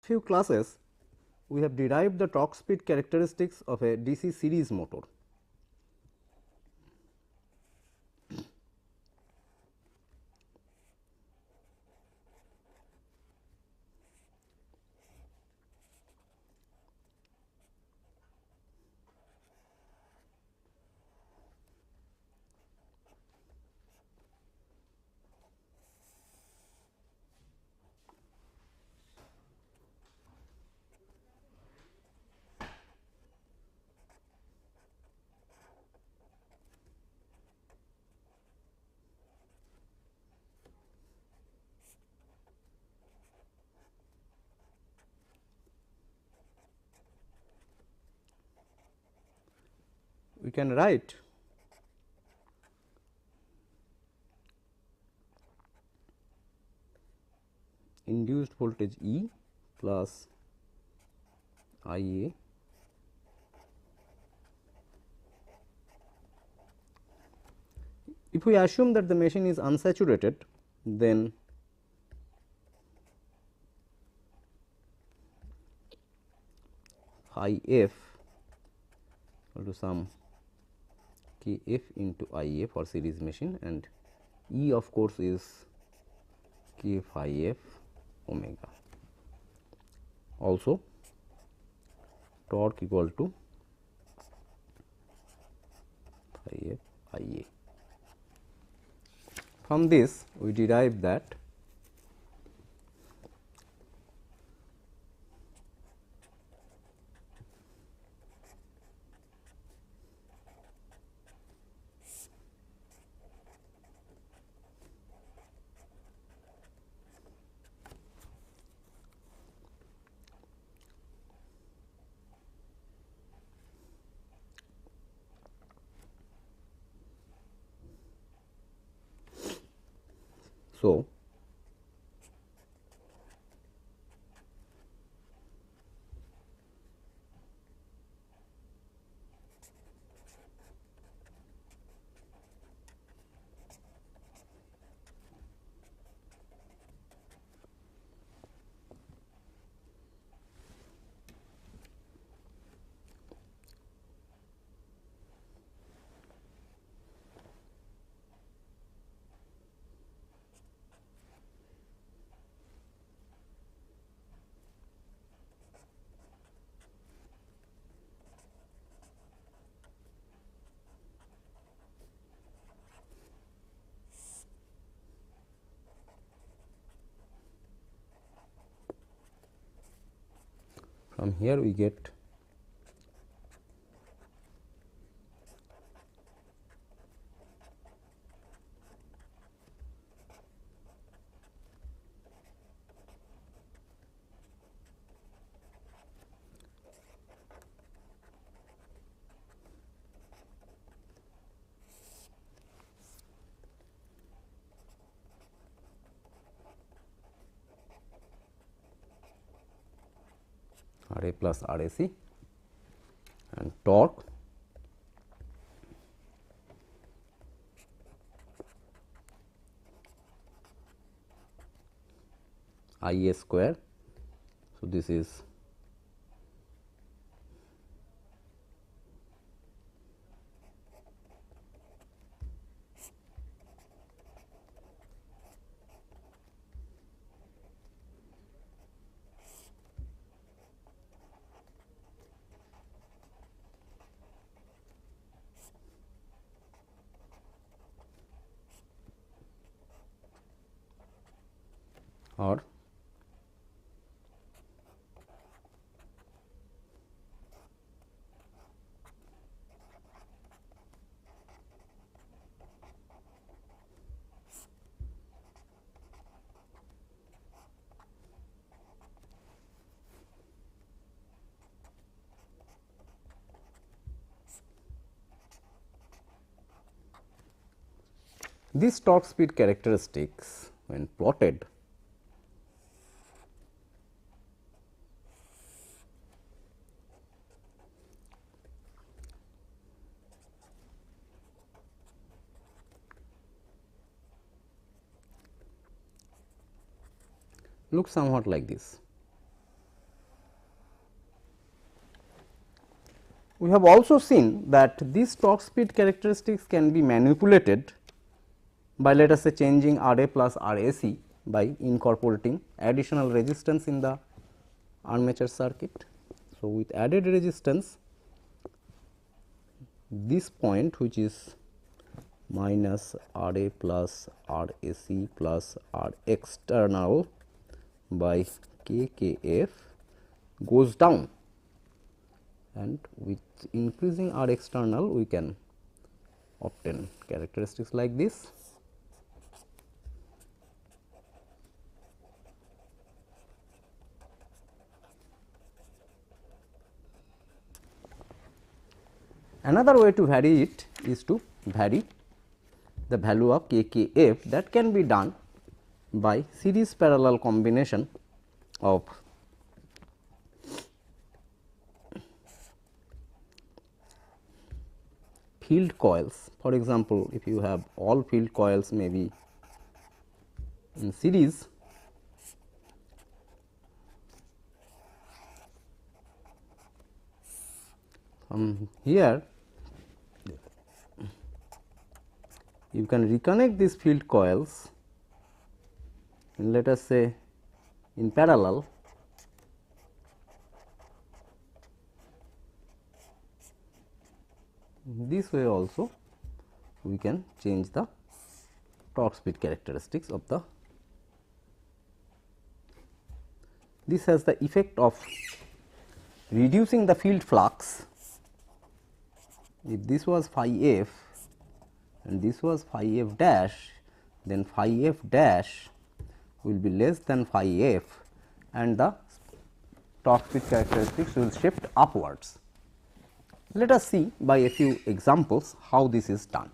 few classes, we have derived the torque speed characteristics of a DC series motor. We can write induced voltage E plus I A if we assume that the machine is unsaturated, then phi f equal to some k f into I A for series machine, and E of course is k phi f omega. Also torque equal to phi f I A. From this we derive that so from here we get R A plus R A C, and torque I A square. So, this is or these torque speed characteristics when plotted look somewhat like this. We have also seen that these torque speed characteristics can be manipulated by, let us say, changing R A plus R A C by incorporating additional resistance in the armature circuit. So, with added resistance, this point which is minus R A plus R A C plus R external by K K F goes down, and with increasing R external we can obtain characteristics like this. Another way to vary it is to vary the value of K K F. That can be done by series parallel combination of field coils. For example, if you have all field coils may be in series, here you can reconnect these field coils, and let us say in parallel. This way also we can change the torque speed characteristics of the. This has the effect of reducing the field flux. If this was phi f and this was phi f dash, then phi f dash will be less than phi f, and the torque speed characteristics will shift upwards. Let us see by a few examples how this is done.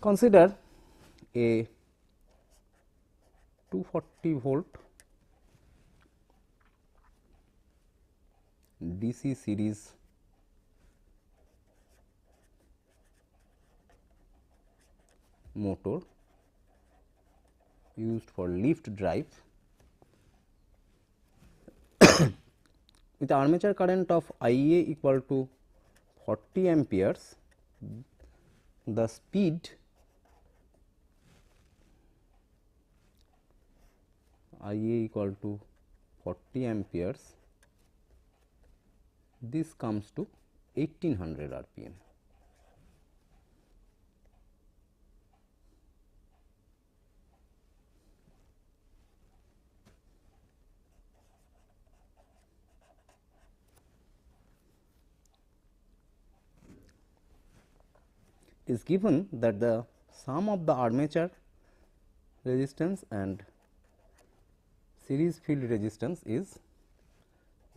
Consider a 240 volt DC series motor used for lift drive with armature current of I A equal to 40 amperes. The speed I A equal to 40 amperes, this comes to 1800 rpm. It is given that the sum of the armature resistance and series field resistance is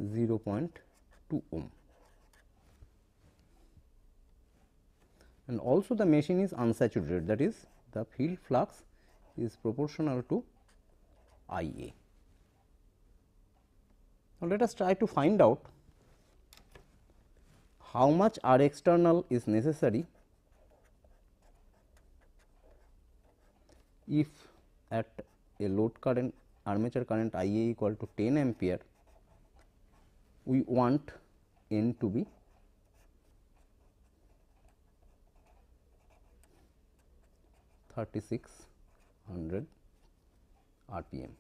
0.2 ohm, and also the machine is unsaturated, that is the field flux is proportional to I A. Now, let us try to find out how much R external is necessary if at a load current armature current I A equal to 10 ampere we want N to be 3600 rpm.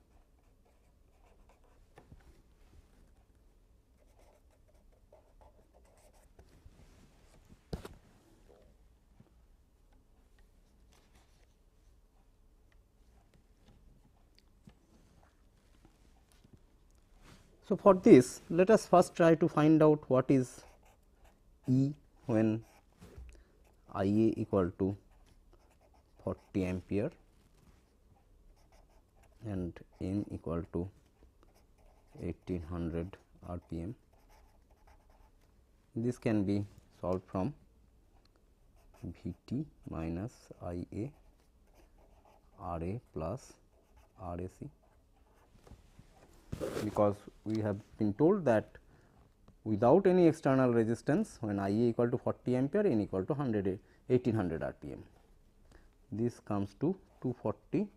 So, for this let us first try to find out what is E when I A equal to 40 ampere and N equal to 1800 rpm. This can be solved from V T minus I A R A plus R A C, because we have been told that without any external resistance when I A equal to 40 ampere, N equal to 1800 rpm. This comes to 240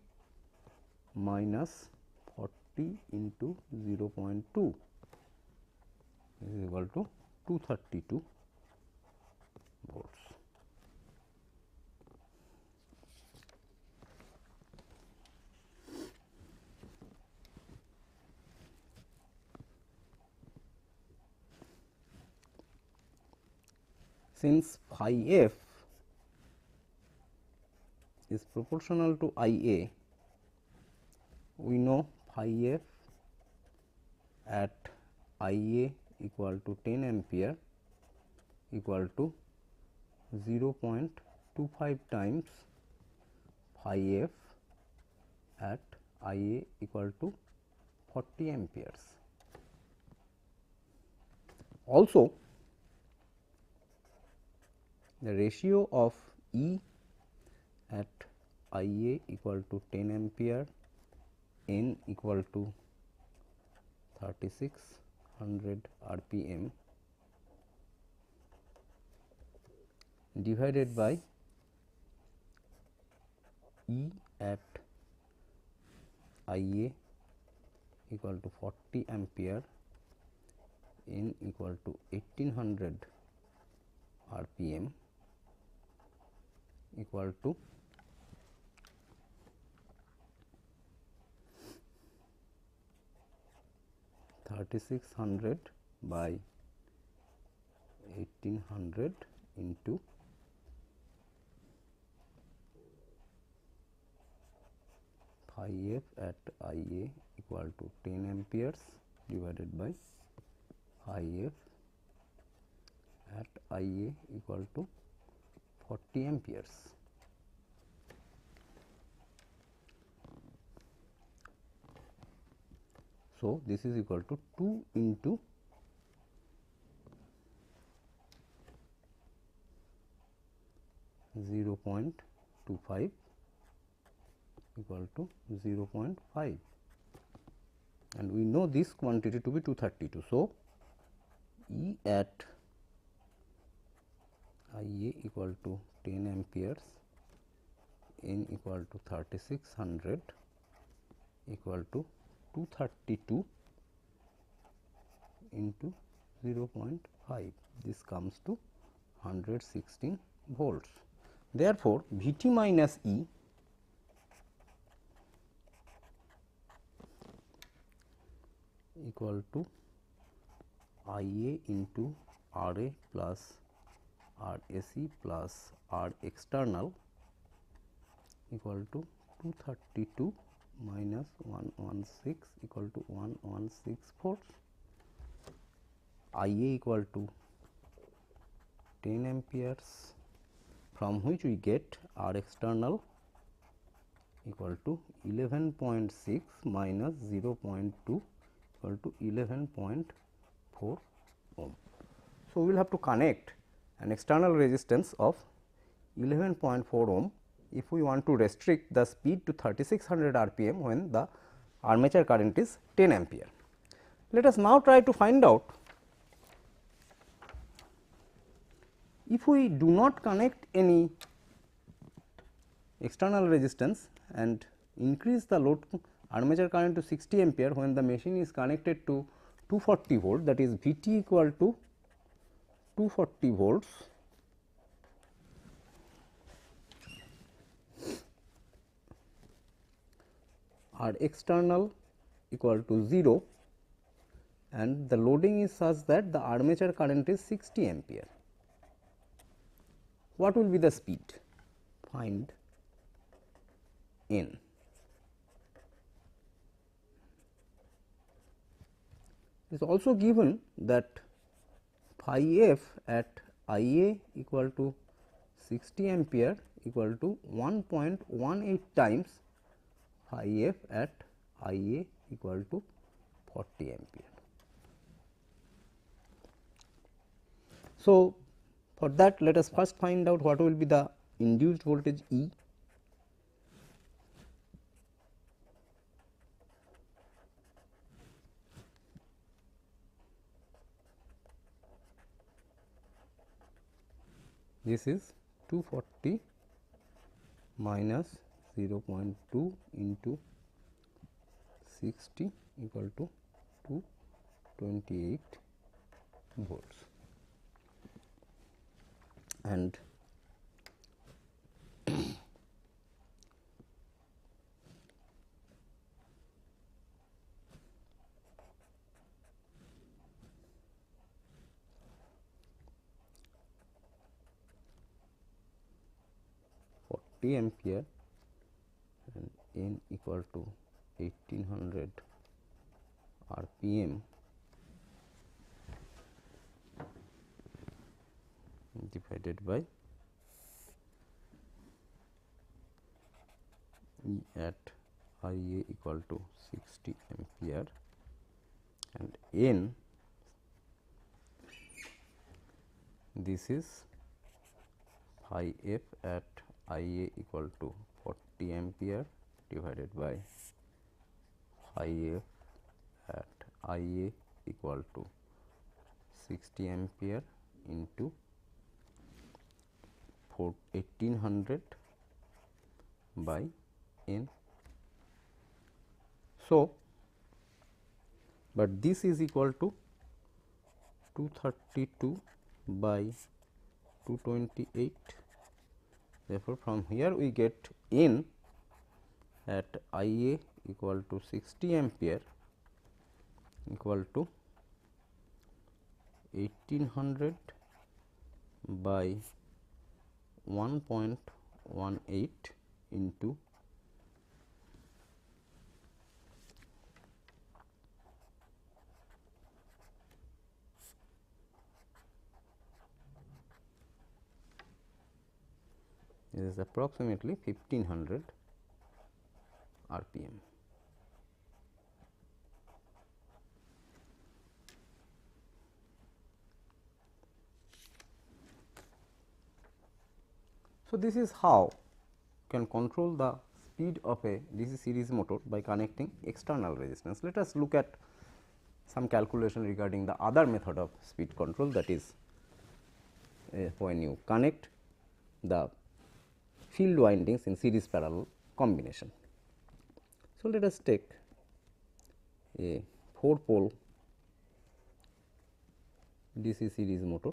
minus 40 into 0.2 is equal to 232 volts. Since phi f is proportional to I A, we know phi f at I A equal to 10 ampere equal to 0.25 times phi f at I A equal to 40 amperes. Also, the ratio of E at I A equal to 10 ampere, N equal to 3600 RPM divided by E at I A equal to 40 ampere, N equal to 1800 RPM equal to 3600 by 1800 into phi f at I A equal to 10 amperes divided by phi f at I A equal to 40 amperes. So, this is equal to 2 into 0.25 equal to 0.5, and we know this quantity to be 232. So, E at I A equal to 10 amperes, N equal to 3600 equal to 232 into 0.5. This comes to 116 volts. Therefore, V T minus E equal to I A into R A plus R A C plus R external equal to 232 minus 116 equal to 116 volts. I A equal to 10 amperes, from which we get R external equal to 11.6 minus 0.2 equal to 11.4 ohm. So, we will have to connect an external resistance of 11.4 ohm if we want to restrict the speed to 3600 RPM when the armature current is 10 ampere. Let us now try to find out if we do not connect any external resistance and increase the load armature current to 60 ampere when the machine is connected to 240 volt, that is V T equal to 240 volts. R external equal to 0 and the loading is such that the armature current is 60 ampere. What will be the speed? Find N. It is also given that phi f at I A equal to 60 ampere equal to 1.18 times phi f at I A equal to 40 ampere. So, for that let us first find out what will be the induced voltage E. This is 240 minus 0.2 into 60 equal to 228 volts. and ampere and n equal to 1800 rpm divided by E at IA equal to 60 ampere and n, this is phi f at IA equal to 40 ampere divided by phi f at IA equal to 60 ampere into 1800 by n. So, but this is equal to 232 by 228. Therefore, from here we get n at IA equal to 60 ampere equal to 1800 by 1.18 into 1500 rpm. So, this is how you can control the speed of a DC series motor by connecting external resistance. Let us look at some calculation regarding the other method of speed control, that is when you connect the field windings in series parallel combination. So, let us take a 4 pole DC series motor.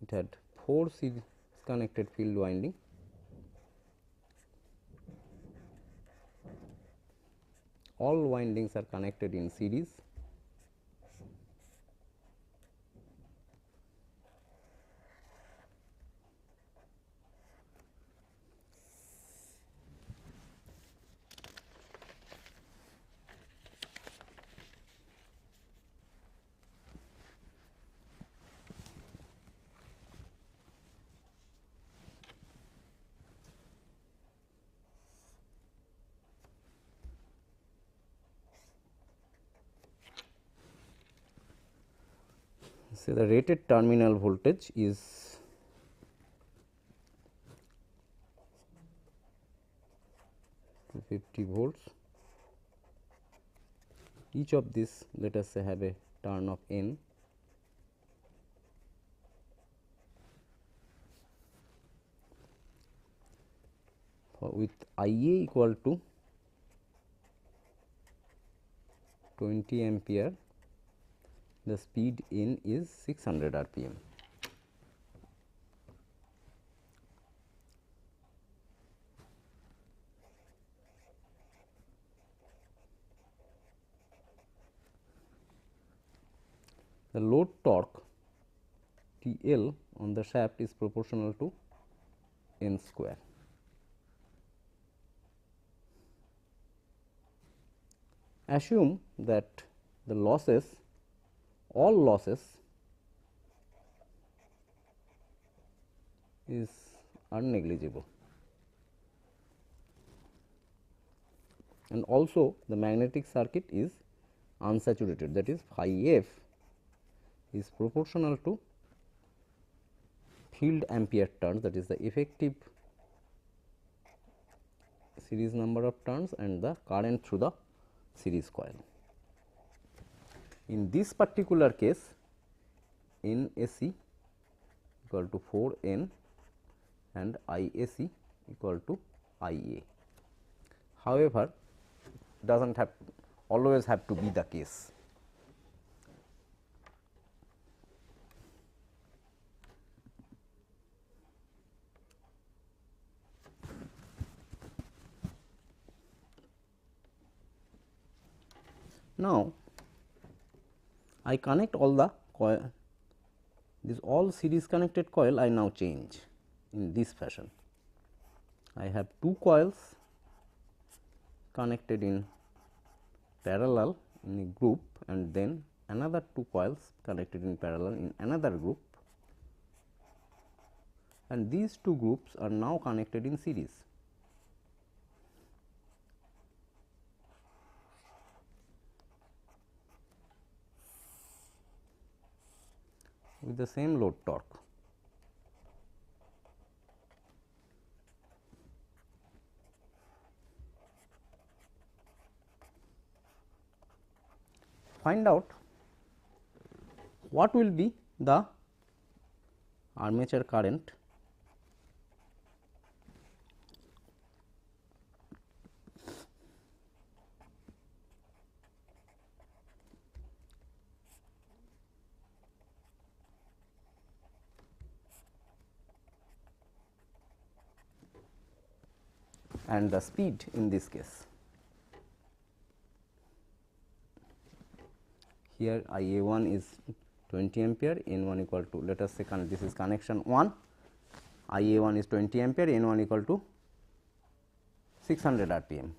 It had 4 series connected field winding. All windings are connected in series. So, the rated terminal voltage is 250 volts. Each of these, let us say, have a turn of n. With IA equal to 20 ampere, the speed n is 600 rpm. The load torque TL on the shaft is proportional to n square. Assume that the losses, all losses are negligible, and also the magnetic circuit is unsaturated, that is phi f is proportional to field ampere turns, that is the effective series number of turns and the current through the series coil. In this particular case, NAC equal to 4 n and IAC equal to IA. However, does not always have to be the case. Now, I connect all the coil, this all series connected coil I now change in this fashion. I have two coils connected in parallel in a group, and then another two coils connected in parallel in another group, and these two groups are now connected in series. With the same load torque. Find out what will be the armature current and the speed in this case. Here I A 1 is 20 ampere, N 1 equal to, let us say this is connection 1, I A 1 is 20 ampere, N 1 equal to 600 rpm,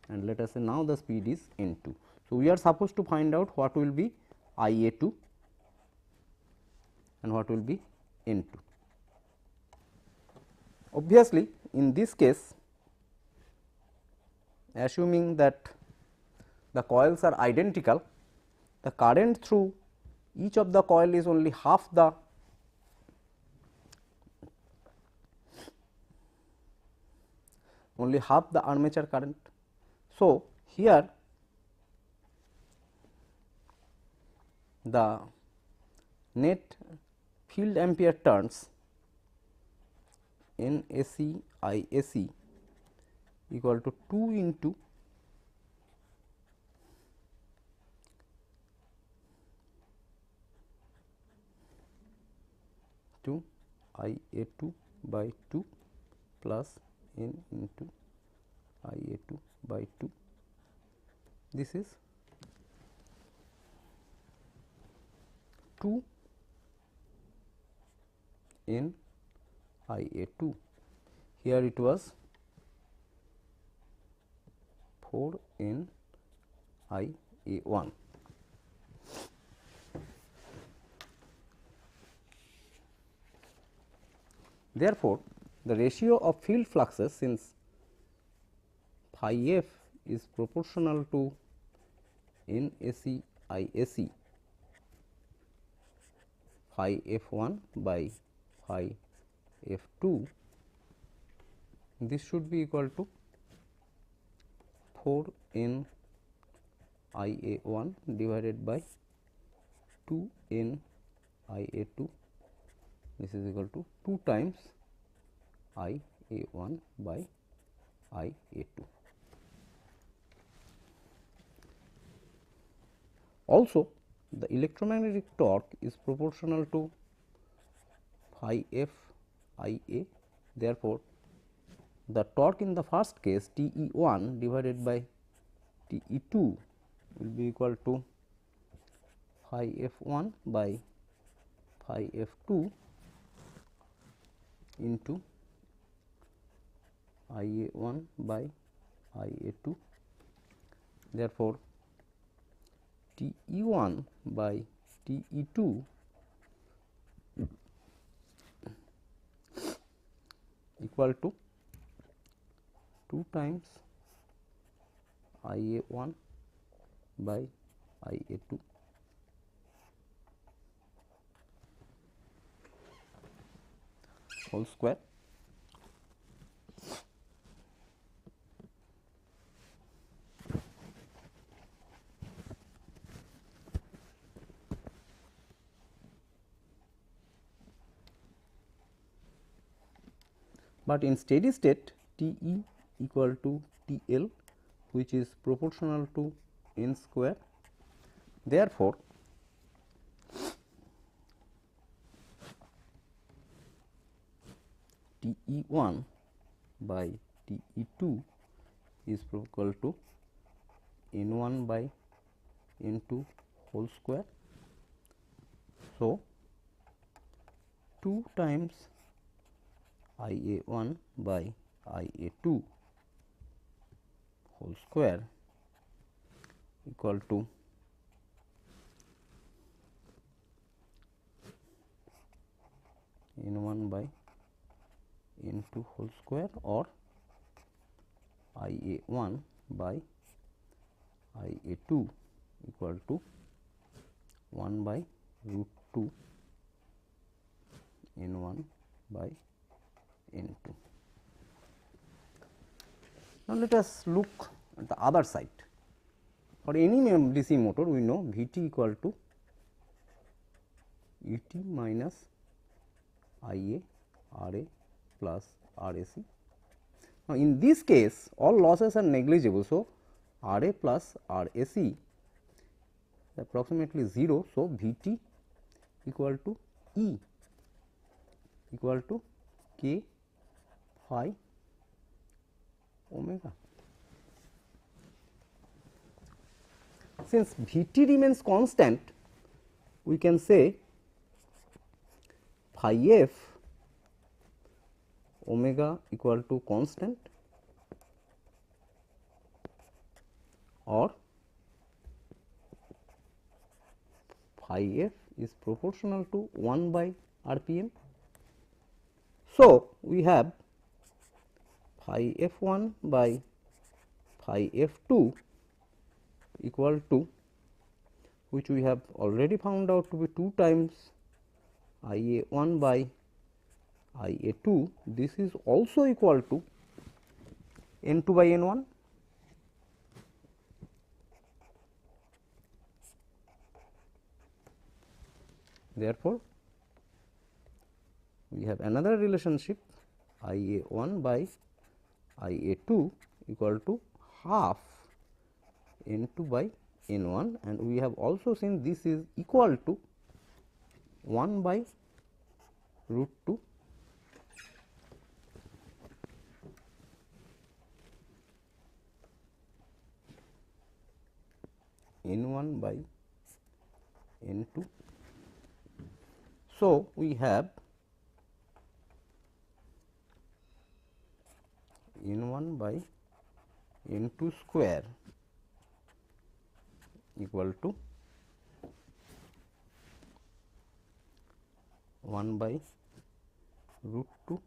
and let us say now the speed is N 2. So, we are supposed to find out what will be I A 2 and what will be N 2. Obviously, in this case, assuming that the coils are identical, the current through each of the coil is only half the armature current. So, here the net field ampere turns N AC I AC equal to 2 into I A 2 by 2 plus N into I A 2 by 2. This is 2 N I A 2. Here it was 4 N I A 1. Therefore, the ratio of field fluxes, since phi f is proportional to N AC I AC, phi f 1 by phi f 2, this should be equal to 4 N I A 1 divided by 2 N I A 2. This is equal to 2 times I A 1 by I A 2. Also, the electromagnetic torque is proportional to phi f I A. Therefore, the torque in the first case T E 1 divided by T E 2 will be equal to phi f 1 by phi f 2 into I A 1 by I A 2. Therefore, T E 1 by T E 2 equal to 2 times I A 1 by I A 2. Whole square. But in steady state T E equal to T L, which is proportional to N square. Therefore, T E 1 by T E 2 is equal to N 1 by N2 whole square. So, 2 times IA1 by IA2 whole square equal to N1 by N2 whole square, or IA1 by IA2 equal to 1 by root 2 N1 by N2. Now, let us look at the other side. For any DC motor, we know Vt equal to Ut minus Ia Ra plus Rac. Now, in this case all losses are negligible. So, Ra plus Rac is approximately 0. So, Vt equal to E equal to k phi omega. Since Vt remains constant, we can say phi f omega equal to constant, or phi f is proportional to 1 by RPM. So, we have phi f1 by phi f2 equal to, which we have already found out to be 2 times IA1 by IA2. This is also equal to N2 by N1. Therefore, we have another relationship, IA1 by IA2 equal to half N2 by N1, and we have also seen this is equal to 1 by root 2 N1 by N2. So, we have N1 by N2 square equal to 1 by root 2,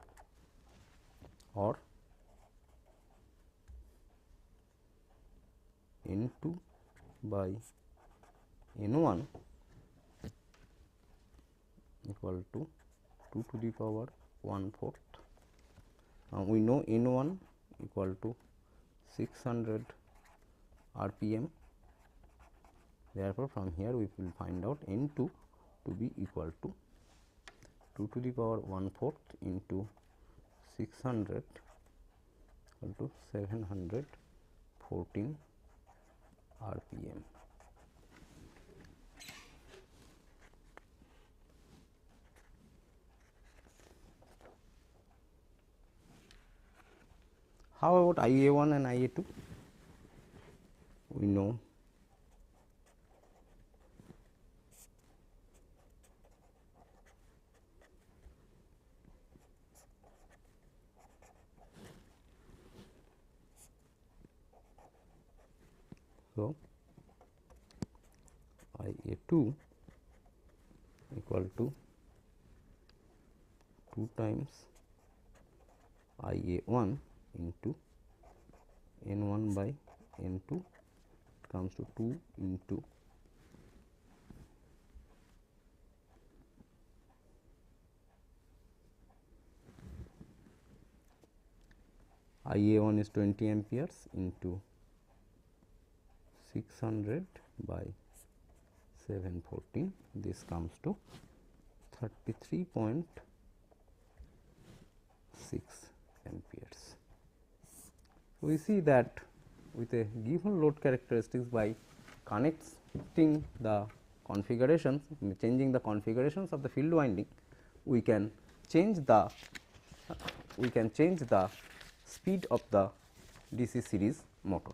or N2 by N1 equal to 2 to the power 1/4. Now, we know N1 equal to 600 RPM. Therefore, from here we will find out N2 to be equal to 2 to the power 1/4 into 600 equal to 714 RPM. How about IA1 and IA2? We know so IA2 equal to 2 times IA1 into N1 by N2 comes to 2 into IA1 is 20 amperes into 600 by 714. This comes to 33.6 amperes. We see that with a given load characteristics, by connecting the configurations, changing the configurations of the field winding, we can change the speed of the DC series motor.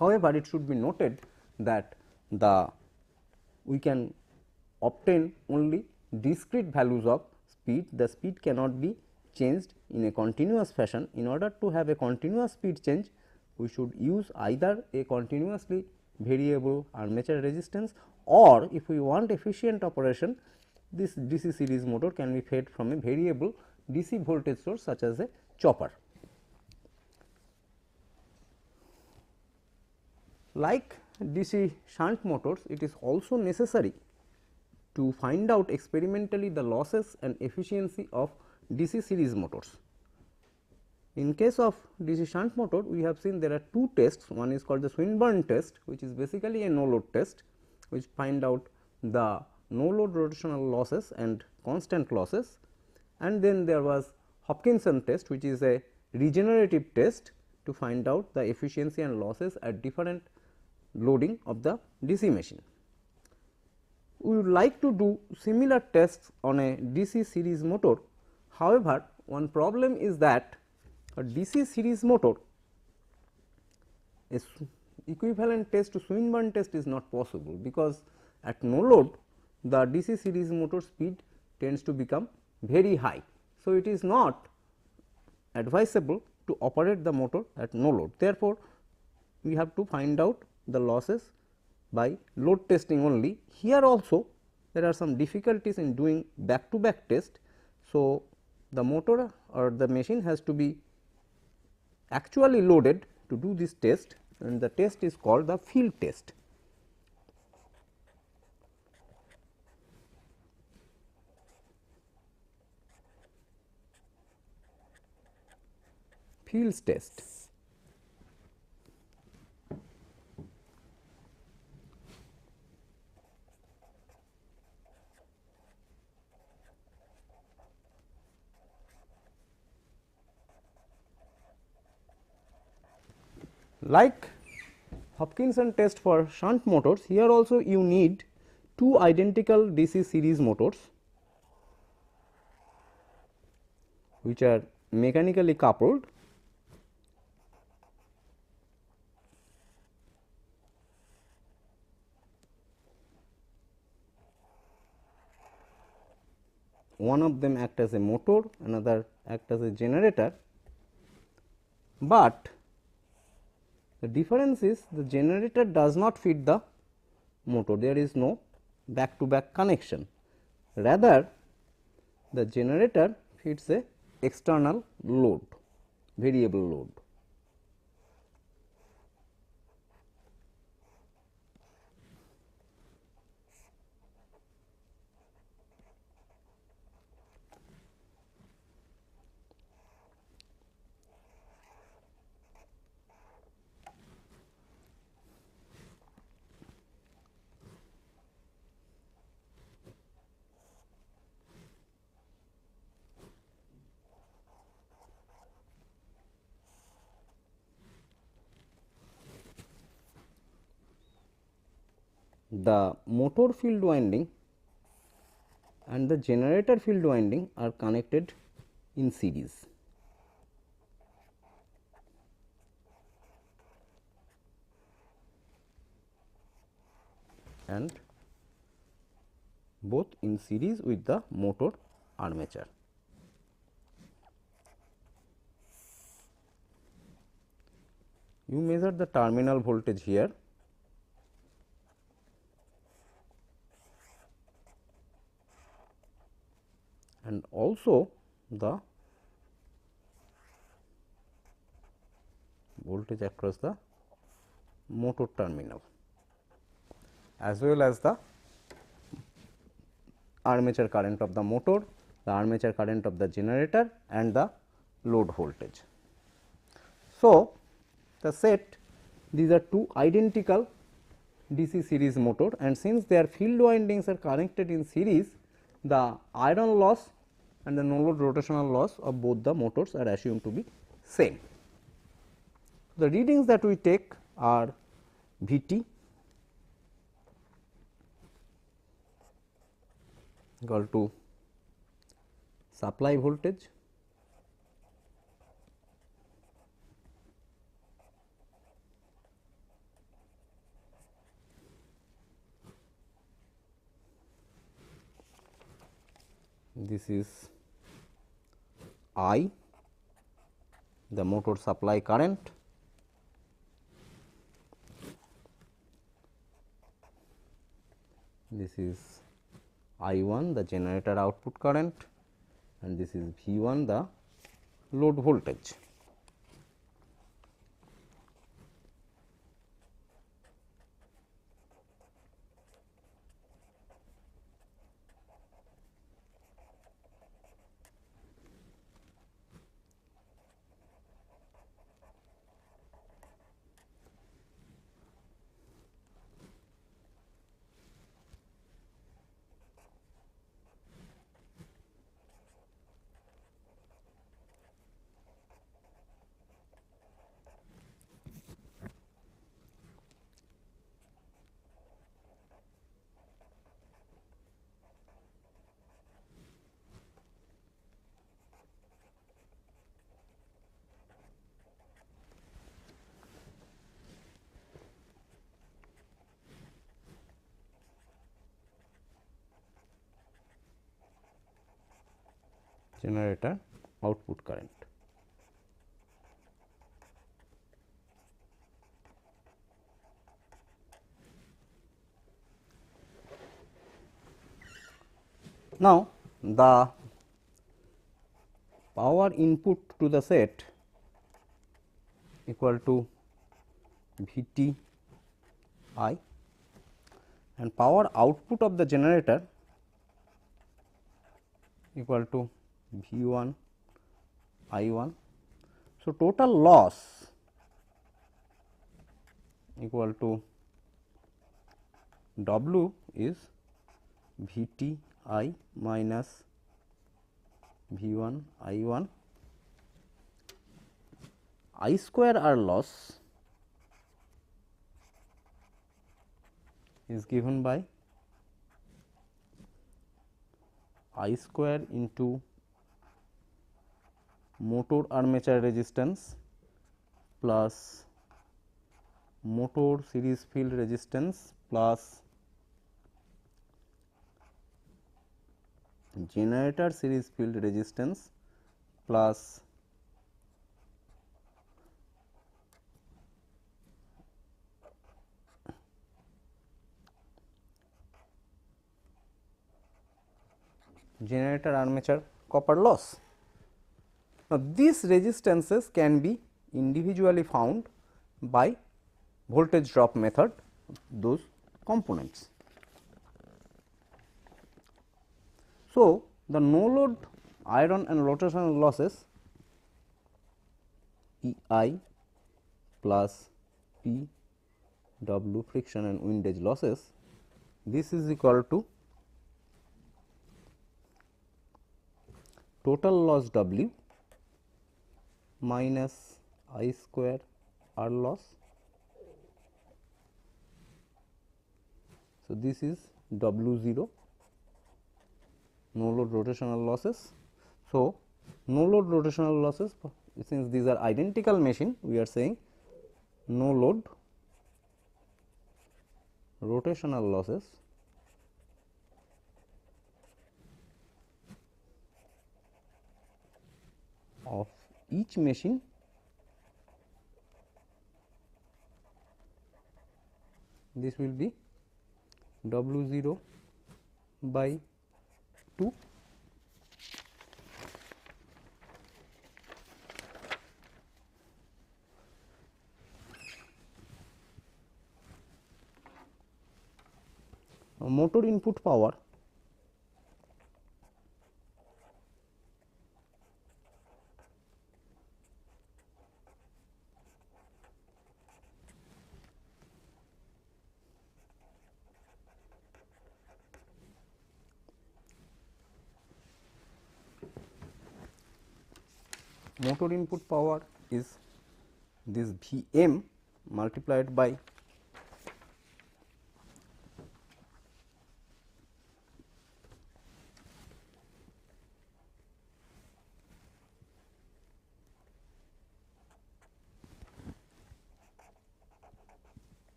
However, it should be noted that we can obtain only discrete values of speed. The speed cannot be changed in a continuous fashion. In order to have a continuous speed change, we should use either a continuously variable armature resistance, or if we want efficient operation, this DC series motor can be fed from a variable DC voltage source such as a chopper. Like DC shunt motors, it is also necessary to find out experimentally the losses and efficiency of DC series motors. In case of DC shunt motor, we have seen there are two tests. One is called the Swinburne test, which is basically a no load test, which find out the no load rotational losses and constant losses, and then there was Hopkinson test, which is a regenerative test to find out the efficiency and losses at different loading of the DC machine. We would like to do similar tests on a DC series motor. However, one problem is that a DC series motor, a equivalent test to Swinburne test is not possible, because at no load the DC series motor speed tends to become very high. So, it is not advisable to operate the motor at no load. Therefore, we have to find out the losses by load testing only. Here also there are some difficulties in doing back to back test. So, the motor or the machine has to be actually loaded to do this test, and the test is called the field test. Fields test. Like Hopkinson test for shunt motors, here also you need two identical DC series motors which are mechanically coupled. One of them act as a motor, another act as a generator, but the difference is the generator does not feed the motor, there is no back to back connection. Rather, the generator feeds a external load, variable load. The motor field winding and the generator field winding are connected in series. And both in series with the motor armature. You measure the terminal voltage here, and also the voltage across the motor terminal, as well as the armature current of the motor, the armature current of the generator, and the load voltage. So, the set, these are two identical DC series motor, and since their field windings are connected in series, the iron loss and the no load rotational loss of both the motors are assumed to be same. The readings that we take are Vt equal to supply voltage this is I, the motor supply current, this is I1, the generator output current, and this is V1, the load voltage. Generator output current. Now, the power input to the set equal to V T I, and power output of the generator equal to V 1 I 1. So, total loss equal to W is V T I minus V 1 I 1. I square R loss is given by I square into motor armature resistance plus motor series field resistance plus generator series field resistance plus generator armature copper loss. Now, these resistances can be individually found by voltage drop method, those components. So, the no load iron and rotational losses E I plus P W friction and windage losses, this is equal to total loss W minus I square R loss. So, this is W 0, no load rotational losses. So, no load rotational losses, since these are identical machine, we are saying no load rotational losses of each machine this will be W 0 by 2. Motor input power is this V m multiplied by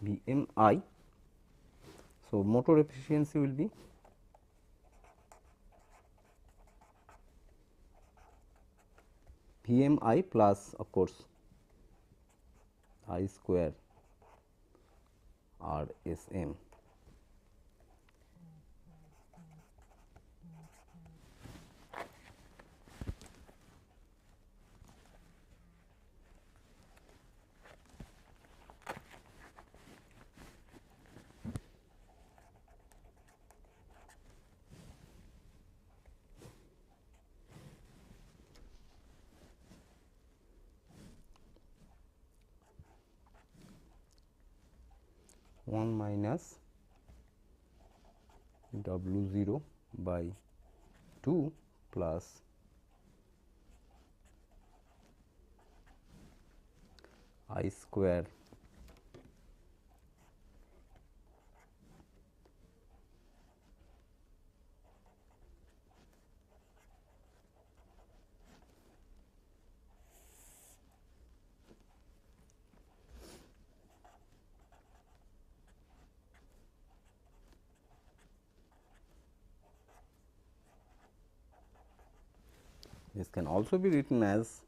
Vmi. So, motor efficiency will be Vmi plus of course I square RSM. One minus W0 by 2 plus I square this can also be written as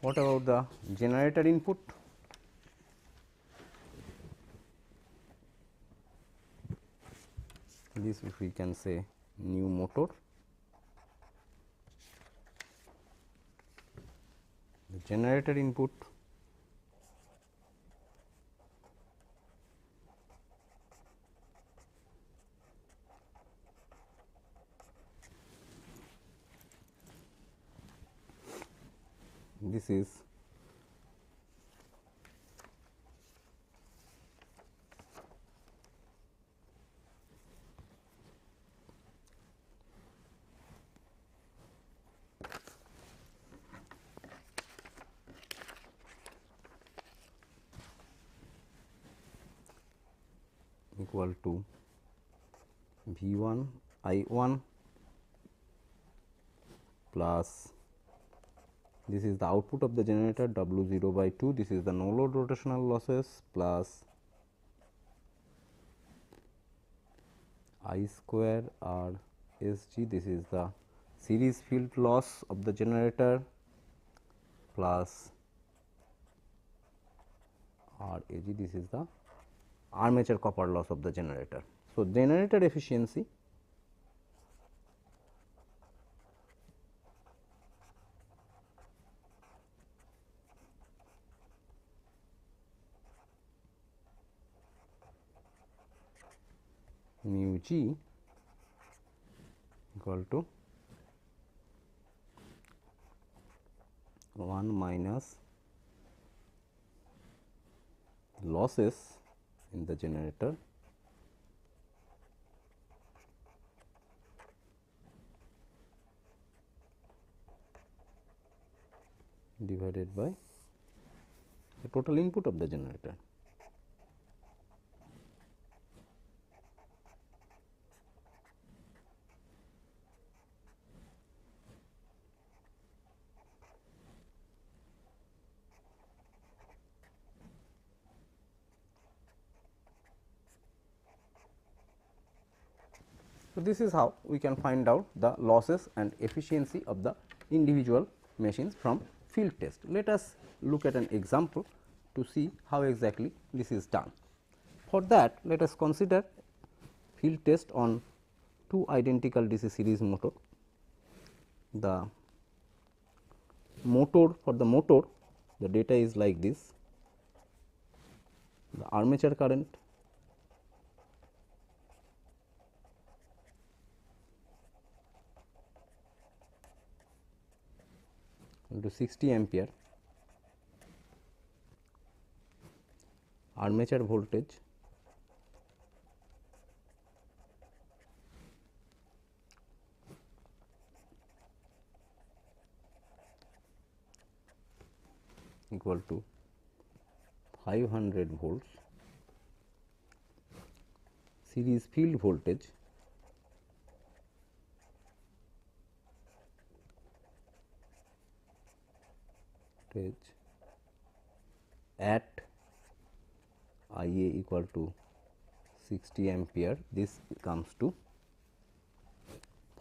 what about the generator input? This if we can say new motor, the generator input this is equal to V1 I1 plus this is the output of the generator W0 by 2, this is the no load rotational losses plus I square R SG, this is the series field loss of the generator plus RAG, this is the armature copper loss of the generator. So, generator efficiency mu G equal to 1 minus losses in the generator divided by the total input of the generator. So, this is how we can find out the losses and efficiency of the individual machines from field test. Let us look at an example to see how exactly this is done. For that, let us consider field test on two identical DC series motor. The motor, for the motor, the data is like this: the armature current, into 60 ampere, armature voltage equal to 500 volts, series field voltage at I A equal to 60 ampere, this comes to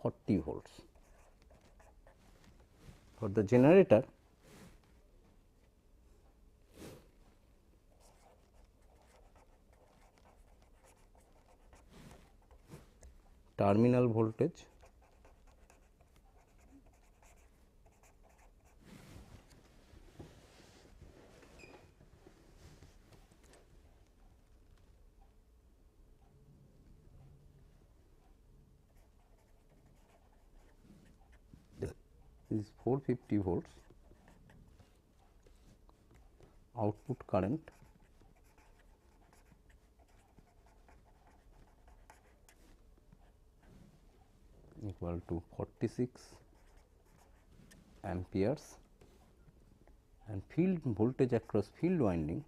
40 volts. For the generator, terminal voltage is 450 volts, output current equal to 46 amperes, and field voltage across field winding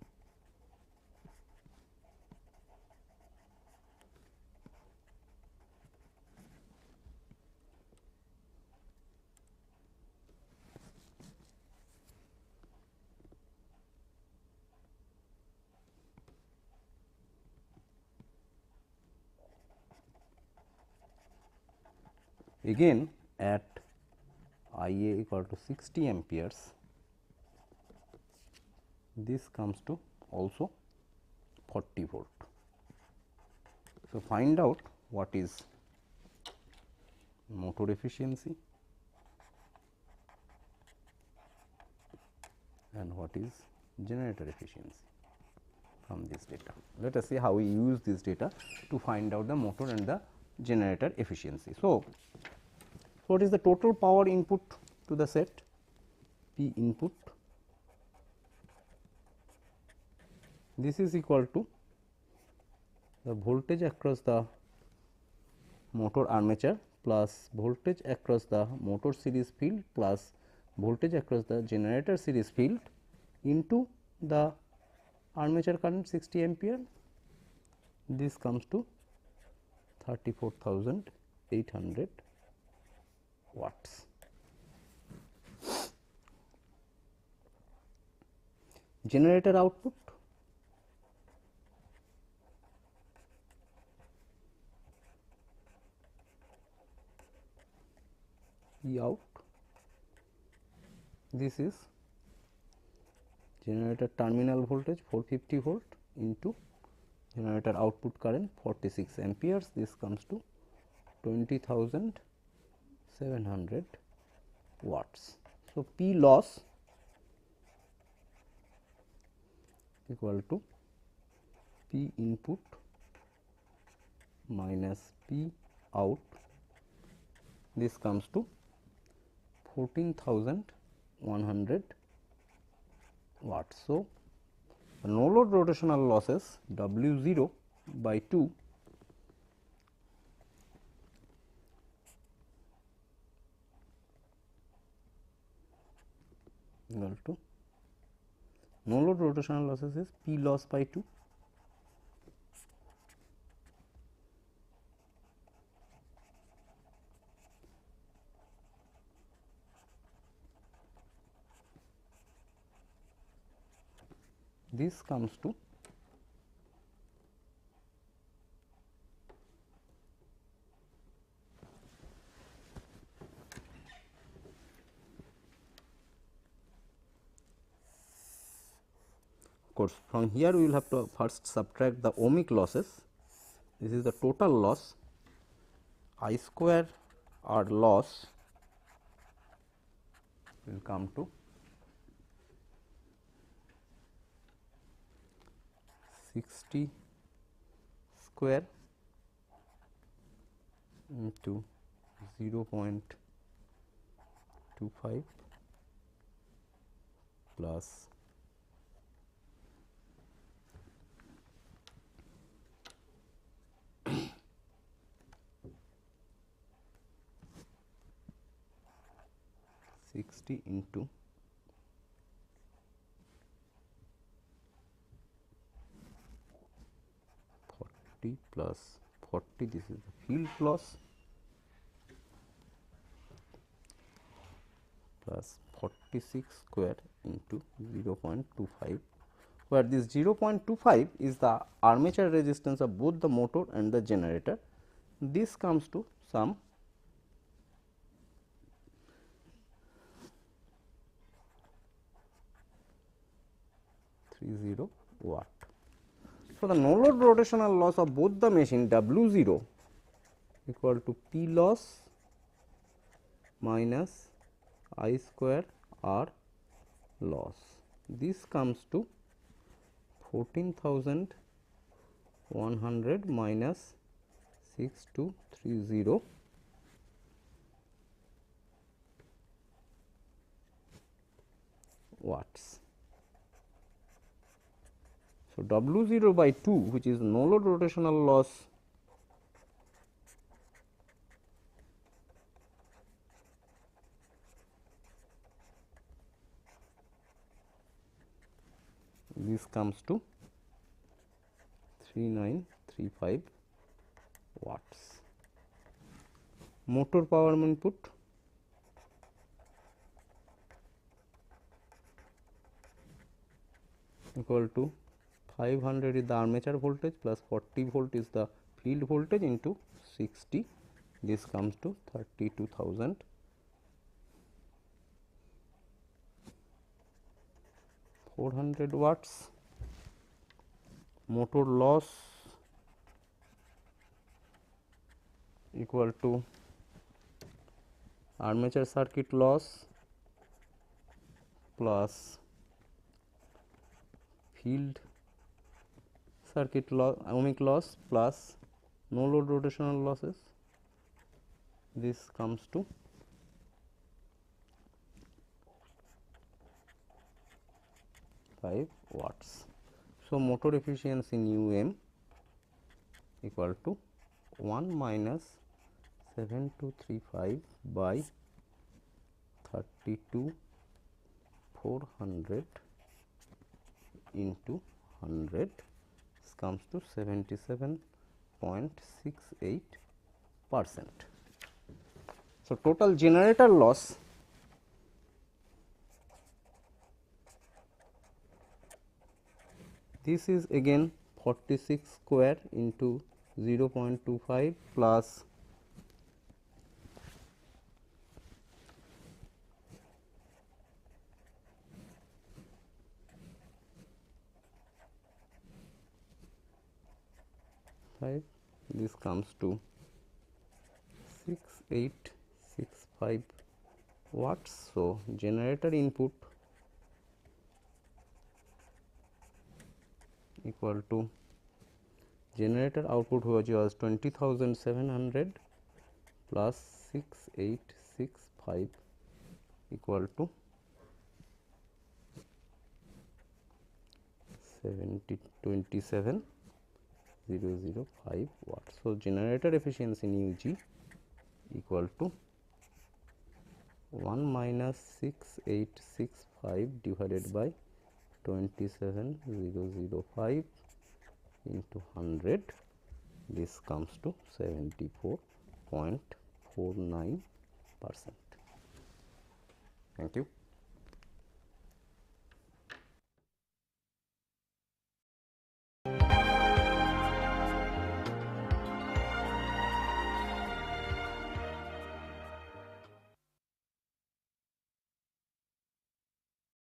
again at I A equal to 60 amperes, this comes to also 40 volt. So, find out what is motor efficiency and what is generator efficiency from this data. Let us see how we use this data to find out the motor and the generator efficiency. So, what is the total power input to the set? P input, this is equal to the voltage across the motor armature plus voltage across the motor series field plus voltage across the generator series field into the armature current 60 ampere. This comes to 34,800 watts. Generator output, E out, this is generator terminal voltage 450 volt into generator output current 46 amperes, this comes to 20,700 watts. So, P loss equal to P input minus P out, this comes to 14,100 watts. So, no load rotational losses W 0 by 2 equal to no load rotational losses is P loss by 2 . This comes to of course, from here we will have to first subtract the ohmic losses. This is the total loss, I square R loss will come to 60 square into 0.25 plus 60 into 40 plus 40, this is the field loss, plus 46 square into 0.25, where this 0.25 is the armature resistance of both the motor and the generator. This comes to some 30 watt. So, the no load rotational loss of both the machine W0 equal to P loss minus I square R loss. This comes to 14,100 minus 6230 watts. So, W0 by 2, which is no load rotational loss, this comes to 3935 watts. Motor power input equal to 500 is the armature voltage plus 40 volt is the field voltage into 60, this comes to 32,400 watts. Motor loss equal to armature circuit loss plus field circuit loss, ohmic loss plus no load rotational losses, this comes to 5 watts. So, motor efficiency nu m equal to 1 minus 7235 by 32,400 into 100, this comes to 77.68%. So, total generator loss this is again 46 square into 0.25 plus 5, this comes to 6865 watts. So, generator input equal to generator output, which was 20,700 plus 6865 equal to 27,005 watts. So, generator efficiency nu G equal to 1 minus 6865 divided by 27,005 into 100, this comes to 74.49%. Thank you.